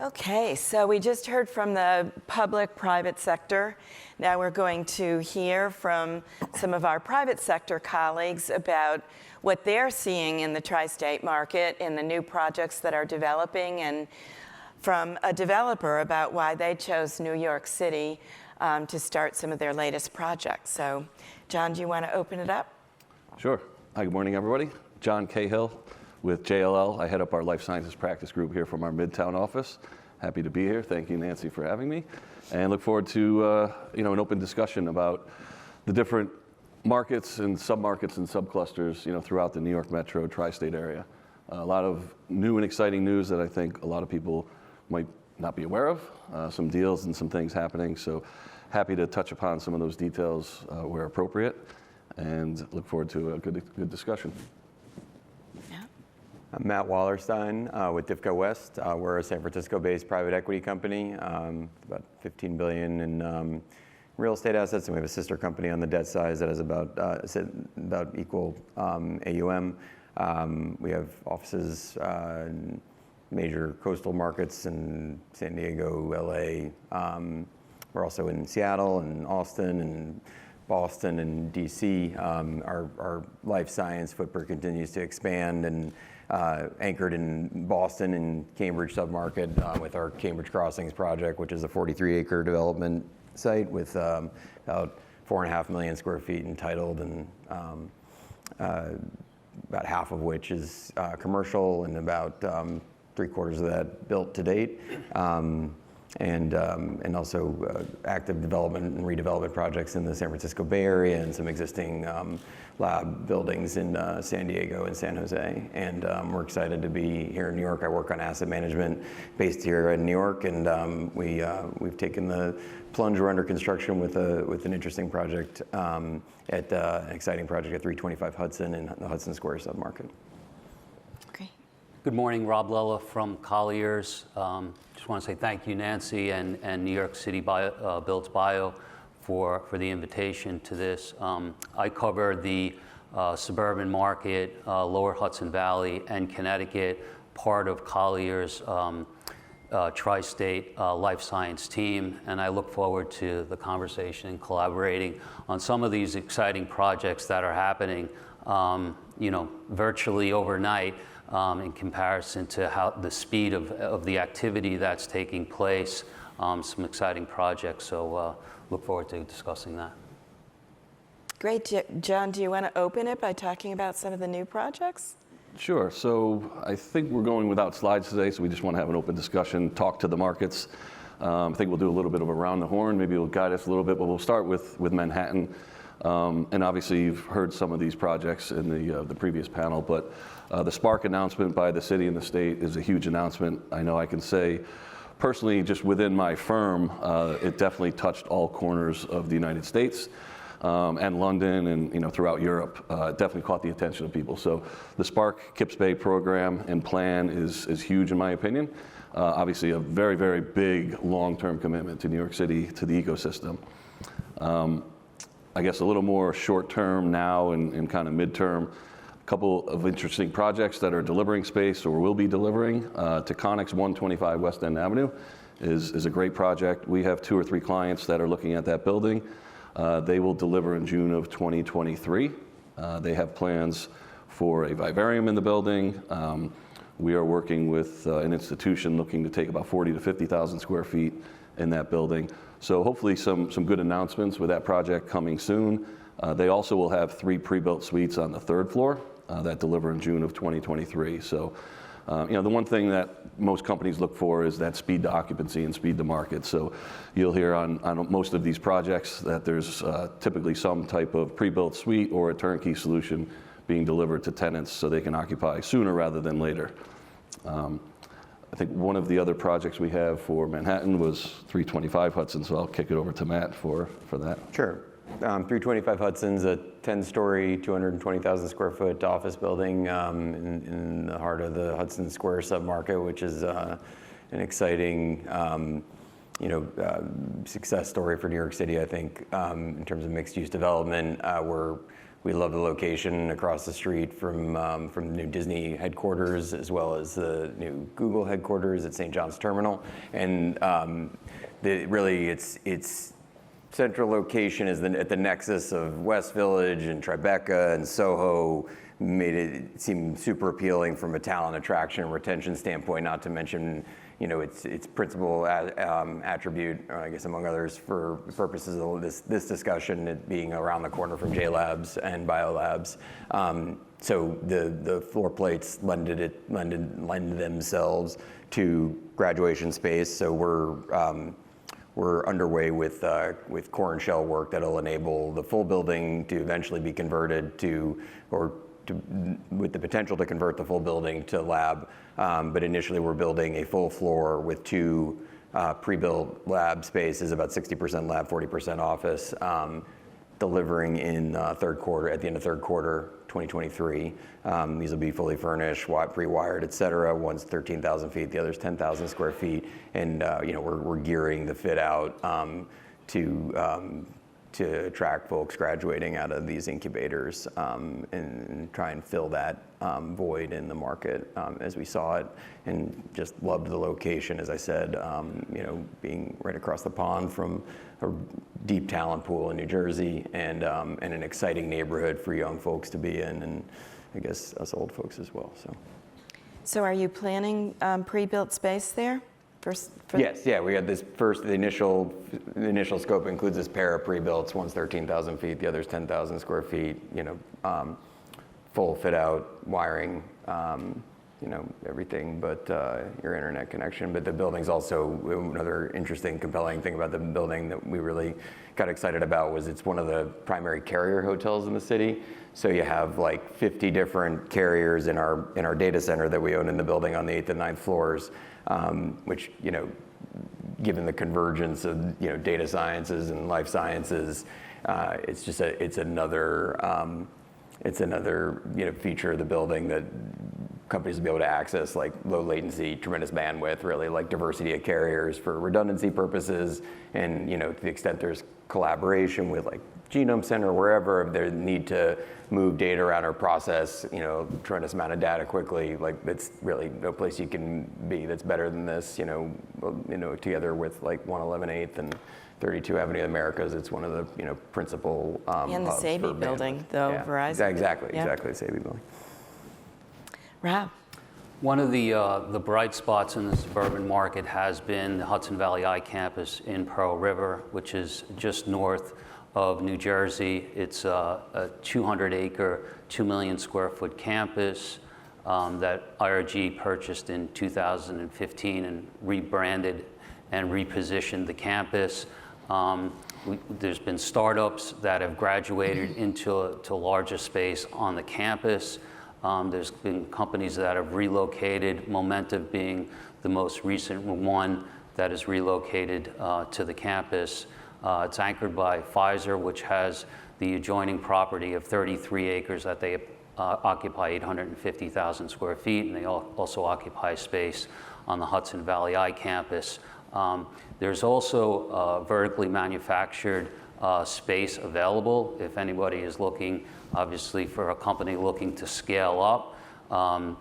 Okay, so we just heard from the public-private sector. Now we're going to hear from some of our private sector colleagues about what they're seeing in the tri-state market, in the new projects that are developing, and from a developer about why they chose New York City to start some of their latest projects. So, John, do you want to open it up? Sure. Hi, good morning, everybody. John Cahill with JLL. I head up our life sciences practice group here from our Midtown office. Happy to be here. Thank you, Nancy, for having me. And look forward to an open discussion about the different markets and submarkets and subclusters throughout the New York Metro tri-state area. A lot of new and exciting news that I think a lot of people might not be aware of. Some deals and some things happening. So happy to touch upon some of those details where appropriate, and look forward to a good discussion. I'm Matt Wallerstein with Divcowest. We're a San Francisco-based private equity company, about $15 billion in real estate assets, and we have a sister company on the debt side that has about equal AUM. We have offices in major coastal markets in San Diego, LA. We're also in Seattle and Austin and Boston and DC. Our life science footprint continues to expand, and anchored in Boston and Cambridge submarket with our Cambridge Crossings project, which is a 43-acre development site with about 4.5 million square feet entitled, and about half of which is commercial, and about 3/4 of that built to date. And also active development and redevelopment projects in the San Francisco Bay Area, and some existing lab buildings in San Diego and San Jose. And we're excited to be here in New York. I work on asset management based here in New York, and we've taken the plunge. We're under construction with an interesting project an exciting project at 325 Hudson in the Hudson Square submarket. Okay. Good morning, Rob Lella from Colliers. Just want to say thank you, Nancy, and New York City Builds Bio for the invitation to this. I cover the suburban market, Lower Hudson Valley, and Connecticut, part of Colliers' tri-state life science team, and I look forward to the conversation and collaborating on some of these exciting projects that are happening, virtually overnight. In comparison to how the speed of the activity that's taking place, some exciting projects. So look forward to discussing that. Great. John, do you want to open it by talking about some of the new projects? Sure. So I think we're going without slides today, so we just want to have an open discussion, talk to the markets. I think we'll do a little bit of around the horn. Maybe it'll guide us a little bit, but we'll start with Manhattan. And obviously you've heard some of these projects in the previous panel, but the Spark announcement by the city and the state is a huge announcement. I know I can say personally, just within my firm, it definitely touched all corners of the United States and London, and throughout Europe. It definitely caught the attention of people. So the Spark Kips Bay program and plan is huge in my opinion. Obviously a very, very big long-term commitment to New York City, to the ecosystem. I guess a little more short-term now and kind of mid-term, a couple of interesting projects that are delivering space or will be delivering. Taconix 125 West End Avenue is a great project. We have 2 or 3 clients that are looking at that building. They will deliver in June of 2023. They have plans for a vivarium in the building. We are working with an institution looking to take about 40,000 to 50,000 square feet in that building. So hopefully some good announcements with that project coming soon. They also will have 3 pre-built suites on the 3rd floor that deliver in June of 2023. So, the one thing that most companies look for is that speed to occupancy and speed to market. So you'll hear on most of these projects that there's typically some type of pre-built suite or a turnkey solution being delivered to tenants so they can occupy sooner rather than later. I think one of the other projects we have for Manhattan was 325 Hudson, so I'll kick it over to Matt for that. Sure. 325 Hudson's a 10-story, 220,000 square foot office building in the heart of the Hudson Square submarket, which is an exciting success story for New York City, I think, in terms of mixed-use development. We're We love the location across the street from the new Disney headquarters, as well as the new Google headquarters at St. John's Terminal. And its central location is at the nexus of West Village and Tribeca and Soho, made it seem super appealing from a talent attraction and retention standpoint, not to mention, its principal attribute, I guess among others, for purposes of this discussion, it being around the corner from J Labs and Bio Labs. So the floor plates lend themselves to graduation space. So we're underway with core and shell work that'll enable the full building to eventually be converted with the potential to convert the full building to lab. But initially we're building a full floor with 2 pre-built lab spaces, about 60% lab, 40% office, delivering in third quarter, at the end of third quarter 2023. These will be fully furnished, pre-wired, et cetera. One's 13,000 feet, the other's 10,000 square feet. And we're gearing the fit out to attract folks graduating out of these incubators and try and fill that void in the market as we saw it, and just loved the location, as I said, being right across the pond from a deep talent pool in New Jersey, and an exciting neighborhood for young folks to be in, and I guess us old folks as well. So are you planning pre-built space there? Yes, yeah, we had the initial scope includes this pair of pre-builts. One's 13,000 feet, the other's 10,000 square feet, full fit out, wiring, everything but your internet connection. But the building's also, another interesting, compelling thing about the building that we really got excited about was it's one of the primary carrier hotels in the city. So you have like 50 different carriers in our data center that we own in the building on the 8th and 9th floors. Which, given the convergence of, data sciences and life sciences, it's another feature of the building that companies will be able to access, like low latency, tremendous bandwidth, really like diversity of carriers for redundancy purposes. And, to the extent there's collaboration with like Genome Center, wherever they need to move data around or process, tremendous amount of data quickly, like it's really no place you can be that's better than this, together with like 111 8th and 32 Avenue of the Americas. It's one of the, and principal the hubs Sabi for building, though, yeah, Verizon. Exactly, Yeah. the Sabi building. Rob? One of the bright spots in the suburban market has been the Hudson Valley I campus in Pearl River, which is just north of New Jersey. It's a 200-acre, 2 million square foot campus that IRG purchased in 2015 and rebranded and repositioned the campus. There's been startups that have graduated into larger space on the campus. There's been companies that have relocated, Momentive being the most recent one that is relocated to the campus. It's anchored by Pfizer, which has the adjoining property of 33 acres that they occupy 850,000 square feet, and they also occupy space on the Hudson Valley I campus. There's also vertically manufactured space available if anybody is looking, obviously, for a company looking to scale up.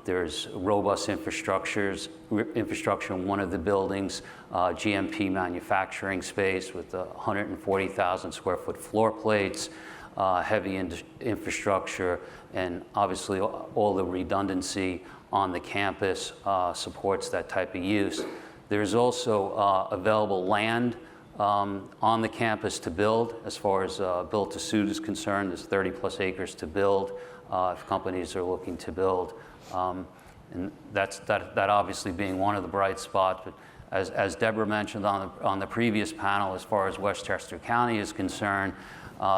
There's robust infrastructure in one of the buildings, GMP manufacturing space with 140,000 square foot floor plates, heavy infrastructure, and obviously all the redundancy on the campus supports that type of use. There's also available land on the campus to build. As far as build to suit is concerned, there's 30 plus acres to build if companies are looking to build. And that obviously being one of the bright spots. But as Deborah mentioned on the previous panel, as far as Westchester County is concerned,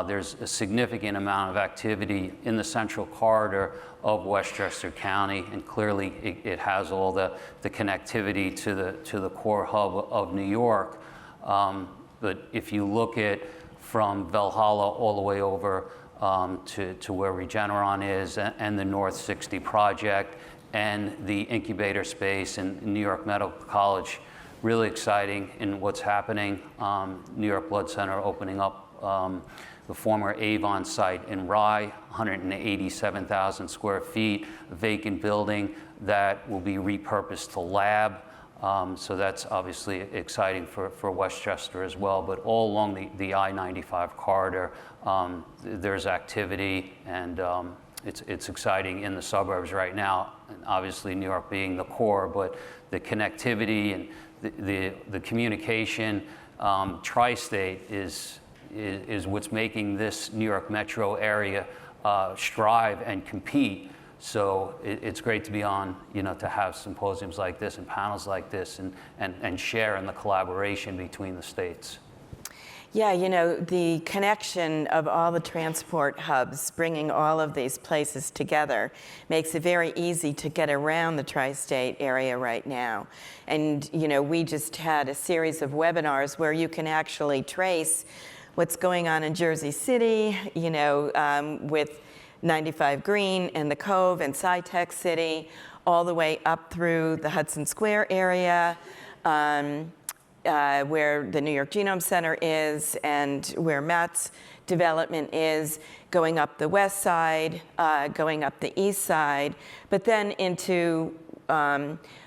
there's a significant amount of activity in the central corridor of Westchester County, and clearly it has all the connectivity to the core hub of New York. But if you look at from Valhalla all the way over to where Regeneron is, and the North 60 project, and the incubator space in New York Medical College, really exciting in what's happening. New York Blood Center opening up the former Avon site in Rye, 187,000 square feet, a vacant building that will be repurposed to lab. So that's obviously exciting for Westchester as well. But all along the I-95 corridor, there's activity, and it's exciting in the suburbs right now. And obviously, New York being the core, but the connectivity and the communication, tri-state is what's making this New York metro area strive and compete. So it's great to be on, to have symposiums like this and panels like this and share in the collaboration between the states. Yeah, the connection of all the transport hubs, bringing all of these places together, makes it very easy to get around the tri-state area right now. And, we just had a series of webinars where you can actually trace what's going on in Jersey City, with 95 Green and the Cove and SciTech City, all the way up through the Hudson Square area, where the New York Genome Center is and where Matt's development is, going up the west side, going up the east side, but then into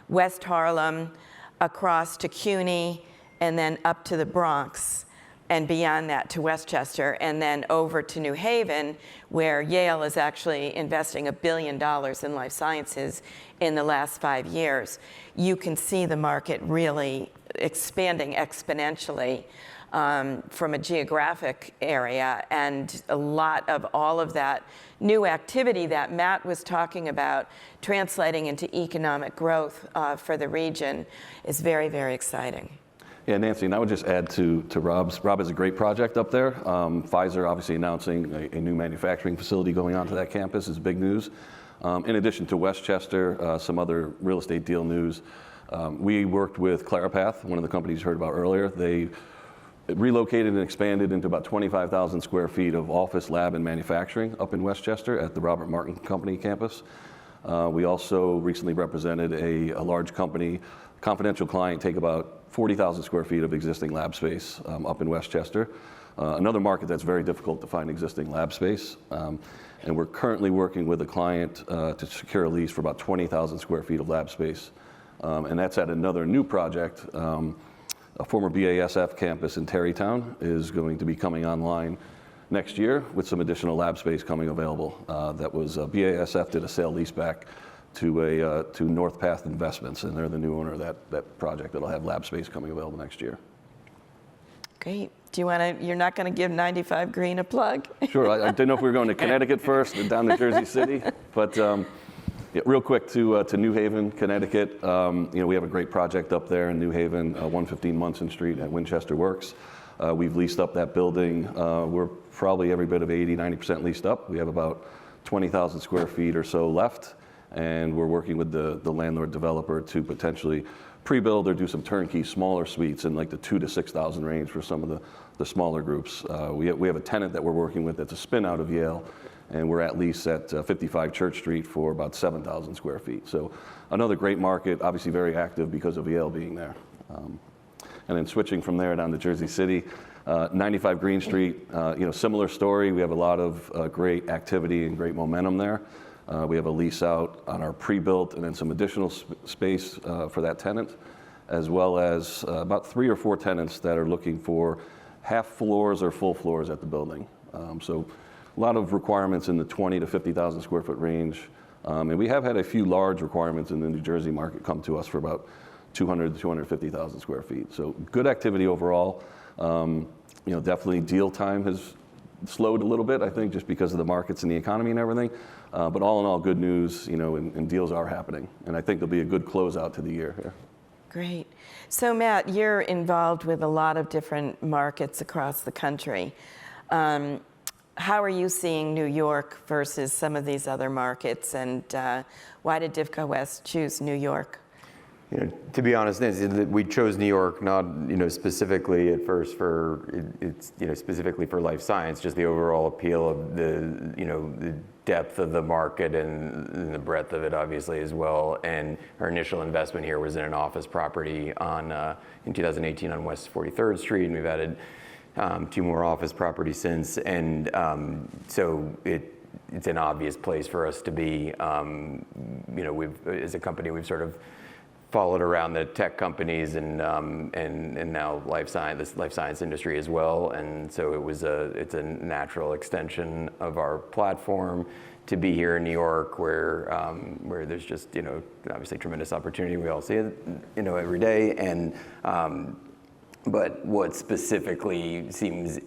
West Harlem, across to CUNY, and then up to the Bronx, and beyond that to Westchester, and then over to New Haven, where Yale is actually investing $1 billion in life sciences in the last 5 years. You can see the market really expanding exponentially from a geographic area, and a lot of all of that new activity that Matt was talking about translating into economic growth for the region is very, very exciting. Yeah, Nancy, and I would just add to Rob's. Rob has a great project up there. Pfizer obviously announcing a new manufacturing facility going onto that campus is big news. In addition to Westchester, some other real estate deal news. We worked with Claripath, one of the companies you heard about earlier. They relocated and expanded into about 25,000 square feet of office, lab, and manufacturing up in Westchester at the Robert Martin Company campus. We also recently represented a large company, confidential client, take about 40,000 square feet of existing lab space up in Westchester. Another market that's very difficult to find existing lab space. And we're currently working with a client to secure a lease for about 20,000 square feet of lab space. And that's at another new project. A former BASF campus in Tarrytown is going to be coming online next year with some additional lab space coming available. That was BASF did a sale leaseback to North Path Investments, and they're the new owner of that project that'll have lab space coming available next year. Great. You're not going to give 95 Green a plug? Sure. I didn't know if we were going to Connecticut first and down to Jersey City, but yeah, real quick to New Haven, Connecticut. We have a great project up there in New Haven, 115 Munson Street at Winchester Works. We've leased up that building. We're probably every bit of 80-90% leased up. We have about 20,000 square feet or so left, and we're working with the landlord developer to potentially pre-build or do some turnkey smaller suites in like the 2,000 to 6,000 range for some of the smaller groups. We have a tenant that we're working with that's a spin out of Yale, and we're at lease at 55 Church Street for about 7,000 square feet. So another great market, obviously very active because of Yale being there. And then switching from there down to Jersey City, 95 Green Street, similar story. We have a lot of great activity and great momentum there. We have a lease out on our pre-built and then some additional space for that tenant, as well as about 3 or 4 tenants that are looking for half floors or full floors at the building. So a lot of requirements in the 20 to 50,000 square foot range. And we have had a few large requirements in the New Jersey market come to us for about 200 to 250,000 square feet. So good activity overall. Definitely deal time has slowed a little bit, I think, just because of the markets and the economy and everything. But all in all, good news, and deals are happening. And I think there'll be a good closeout to the year here. Great. So Matt, you're involved with a lot of different markets across the country. How are you seeing New York versus some of these other markets, and why did Divcowest choose New York? To be honest, Nancy, we chose New York not, specifically at first specifically for life science, just the overall appeal of the depth of the market and the breadth of it, obviously, as well. And our initial investment here was in an office property in 2018 on West 43rd Street, and we've added 2 more office properties since, and so it's an obvious place for us to be. As a company, we've sort of followed around the tech companies and now this life science industry as well, and so it's a natural extension of our platform to be here in New York, where there's just obviously tremendous opportunity. We all see it every day, and but what specifically seemed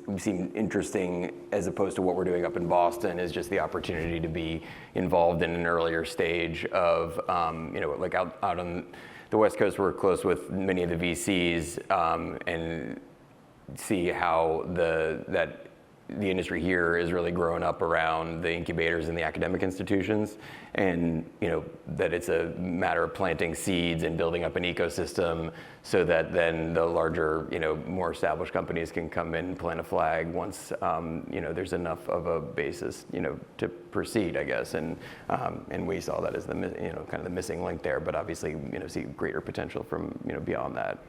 interesting, as opposed to what we're doing up in Boston, is just the opportunity to be involved in an earlier stage of like out on the West Coast. We're close with many of the VCs, and see how the industry here is really growing up around the incubators and the academic institutions, and that it's a matter of planting seeds and building up an ecosystem so that then the larger, more established companies can come in and plant a flag once there's enough of a basis to proceed, I guess, and we saw that as the kind of the missing link there, but obviously see greater potential from beyond that.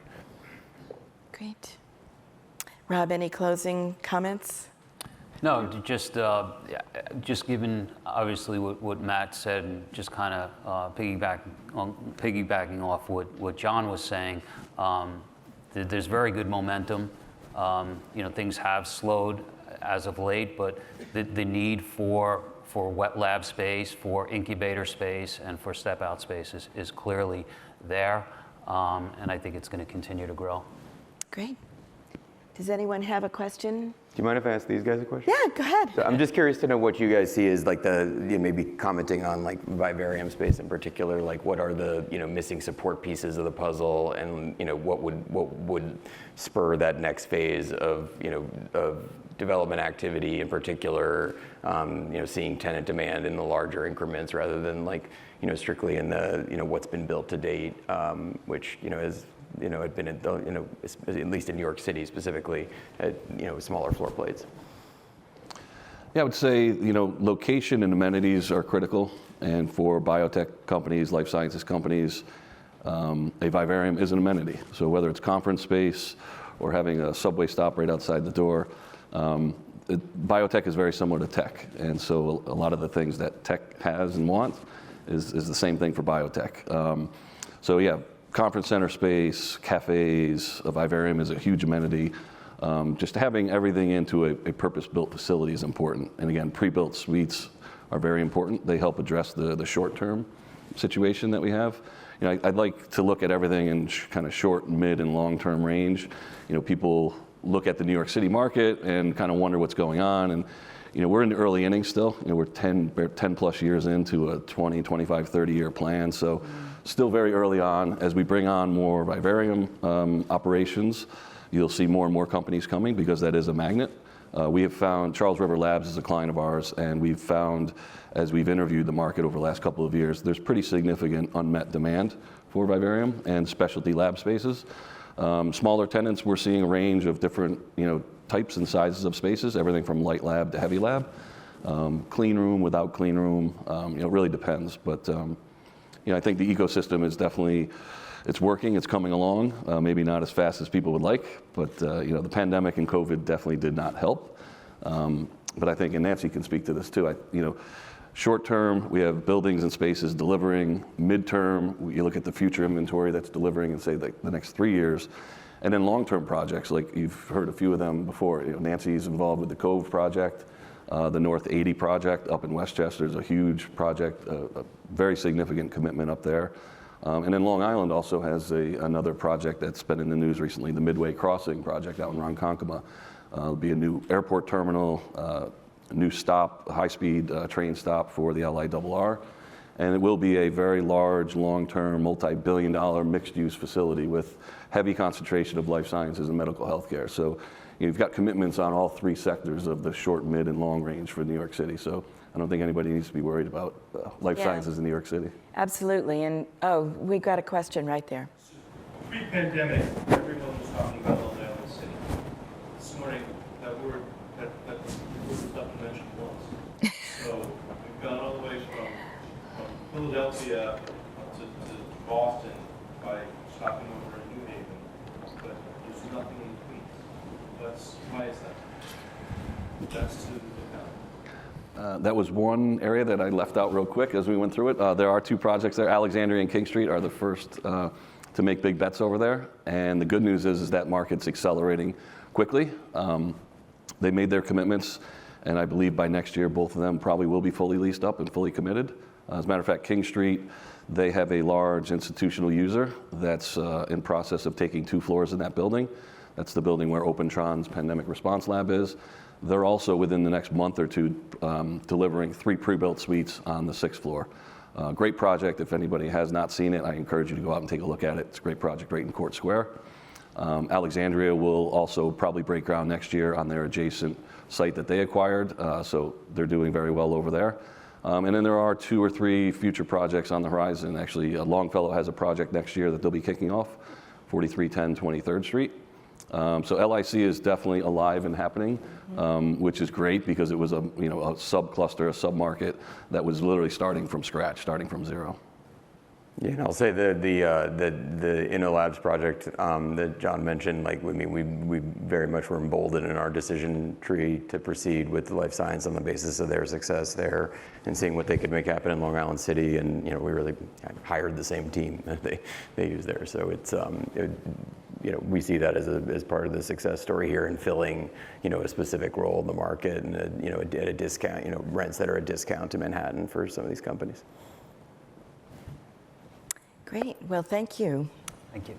Great. Rob, any closing comments? No, just given obviously what Matt said, and just kind of piggybacking off what John was saying, there's very good momentum. Things have slowed as of late, but the need for wet lab space, for incubator space, and for step out space is clearly there, and I think it's going to continue to grow. Great. Does anyone have a question? Do you mind if I ask these guys a question? Yeah, go ahead. So I'm just curious to know what you guys see as like maybe commenting on like vivarium space in particular, like what are the missing support pieces of the puzzle, and what would spur that next phase of development activity, in particular, seeing tenant demand in the larger increments rather than like strictly in the what's been built to date, which is had been at least in New York City specifically, at smaller floor plates. Yeah, I would say location and amenities are critical, and for biotech companies, life sciences companies, a vivarium is an amenity. So whether it's conference space or having a subway stop right outside the door, biotech is very similar to tech, and so a lot of the things that tech has and wants is the same thing for biotech. So yeah. Conference center space, cafes, a vivarium is a huge amenity. Just having everything into a purpose-built facility is important. And again, pre-built suites are very important. They help address the short-term situation that we have. I'd like to look at everything in kind of short, mid, and long-term range. People look at the New York City market and kind of wonder what's going on. And we're in the early innings still. We're 10 plus years into a 20, 25, 30-year plan. So still very early on. As we bring on more vivarium operations, you'll see more and more companies coming, because that is a magnet. We have found, Charles River Labs is a client of ours, and we've found, as we've interviewed the market over the last couple of years, there's pretty significant unmet demand for vivarium and specialty lab spaces. Smaller tenants, we're seeing a range of different types and sizes of spaces, everything from light lab to heavy lab. Clean room, without clean room, it really depends. But I think the ecosystem is definitely, it's working, it's coming along, maybe not as fast as people would like, but the pandemic and COVID definitely did not help. But I think, and Nancy can speak to this too, short term, we have buildings and spaces delivering. Midterm, you look at the future inventory that's delivering in, say, the next 3 years. And then long-term projects, like you've heard a few of them before. Nancy's involved with the Cove project, the North 80 project up in Westchester is a huge project, a very significant commitment up there. And then Long Island also has another project that's been in the news recently, the Midway Crossing project out in Ronkonkoma. It'll be a new airport terminal, a new stop, a high-speed train stop for the LIRR. And it will be a very large, long-term, multi-billion-dollar mixed-use facility with heavy concentration of life sciences and medical healthcare. So you've got commitments on all 3 sectors of the short, mid, and long range for New York City. So I don't think anybody needs to be worried about life sciences in New York City. Absolutely. And we got a question right there. Pre-pandemic, everyone was talking about Lella City. This morning, that word was not mentioned once. So we've gone all the way from Philadelphia to Boston by stopping over in New Haven, but there's nothing in Queens. Why is That was one area that I left out real quick as we went through it. There are 2 projects there. Alexandria and King Street are the first to make big bets over there. And the good news is that market's accelerating quickly. They made their commitments, and I believe by next year, both of them probably will be fully leased up and fully committed. As a matter of fact, King Street, they have a large institutional user that's in process of taking 2 floors in that building. That's the building where OpenTron's pandemic response lab is. They're also, within the next month or 2, delivering 3 pre-built suites on the 6th floor. Great project. If anybody has not seen it, I encourage you to go out and take a look at it. It's a great project right in Court Square. Alexandria will also probably break ground next year on their adjacent site that they acquired, so they're doing very well over there. And then there are 2 or 3 future projects on the horizon. Actually, Longfellow has a project next year that they'll be kicking off, 4310 23rd Street. So LIC is definitely alive and happening, which is great because it was a sub-cluster, a sub-market that was literally starting from scratch, starting from zero. Yeah, and I'll say the InnoLabs project that John mentioned, like, I mean, we very much were emboldened in our decision tree to proceed with the life science on the basis of their success there and seeing what they could make happen in Long Island City. And, we really hired the same team that they use there. So it's, we see that as part of the success story here in filling, a specific role in the market and, at a discount, rents that are a discount to Manhattan for some of these companies. Great. Well, thank you. Thank you.